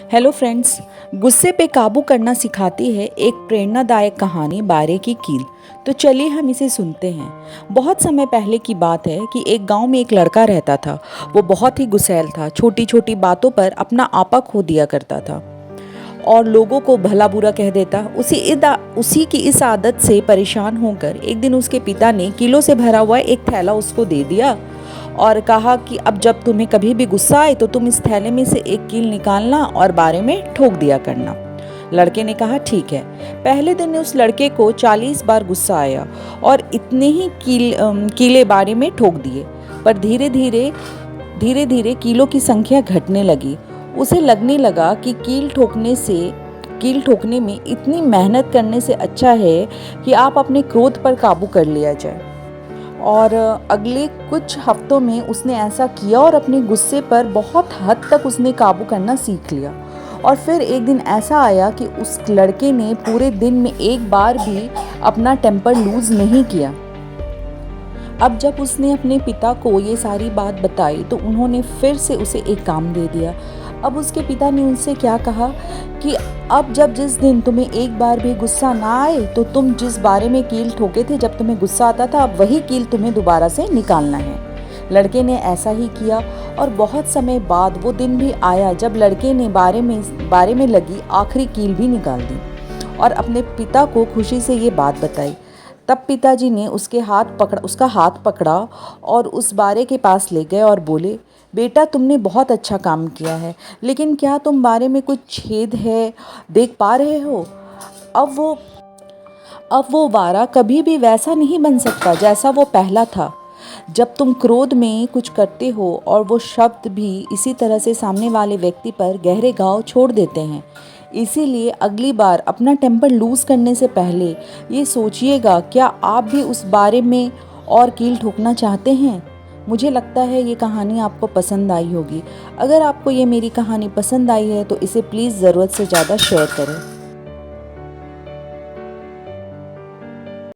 Hello friends, गुस्से पे काबू करना सिखाती है एक प्रेरणादायक कहानी बारे की कील। तो चलिए हम इसे सुनते हैं। बहुत समय पहले की बात है कि एक गांव में एक लड़का रहता था। वो बहुत ही गुस्सैल था, छोटी छोटी बातों पर अपना आपा खो दिया करता था और लोगों को भला बुरा कह देता। उसी की इस आदत से परेशान होकर एक दिन उसके पिता ने किलो से भरा हुआ एक थैला उसको दे दिया और कहा कि अब जब तुम्हें कभी भी गुस्सा आए तो तुम इस थैले में से एक कील निकालना और बारे में ठोक दिया करना। लड़के ने कहा ठीक है। पहले दिन उस लड़के को 40 बार गुस्सा आया और इतने ही कीले बारे में ठोक दिए। पर धीरे धीरे कीलों की संख्या घटने लगी। उसे लगने लगा कि कील ठोकने में इतनी मेहनत करने से अच्छा है कि आप अपने क्रोध पर काबू कर लिया जाए। और अगले कुछ हफ्तों में उसने ऐसा किया और अपने गुस्से पर बहुत हद तक उसने काबू करना सीख लिया। और फिर एक दिन ऐसा आया कि उस लड़के ने पूरे दिन में एक बार भी अपना टेम्पर लूज़ नहीं किया। अब जब उसने अपने पिता को ये सारी बात बताई तो उन्होंने फिर से उसे एक काम दे दिया। अब उसके पिता ने उनसे क्या कहा कि अब जिस दिन तुम्हें एक बार भी गुस्सा ना आए तो तुम जिस बारे में कील ठोके थे जब तुम्हें गुस्सा आता था, अब वही कील तुम्हें दोबारा से निकालना है। लड़के ने ऐसा ही किया और बहुत समय बाद वो दिन भी आया जब लड़के ने बारे में लगी आखिरी कील भी निकाल दी और अपने पिता को खुशी से ये बात बताई। तब पिताजी ने उसका हाथ पकड़ा और उस बारे के पास ले गए और बोले, बेटा तुमने बहुत अच्छा काम किया है, लेकिन क्या तुम बारे में कुछ छेद है देख पा रहे हो? अब वो बारा कभी भी वैसा नहीं बन सकता जैसा वो पहला था। जब तुम क्रोध में कुछ करते हो और वो शब्द भी इसी तरह से सामने वाले व्यक्ति पर गहरे घाव छोड़ देते हैं। इसीलिए अगली बार अपना टेम्पर लूज़ करने से पहले ये सोचिएगा, क्या आप भी उस बारे में और कील ठोकना चाहते हैं? मुझे लगता है ये कहानी आपको पसंद आई होगी। अगर आपको ये मेरी कहानी पसंद आई है तो इसे प्लीज़ ज़रूरत से ज़्यादा शेयर करें।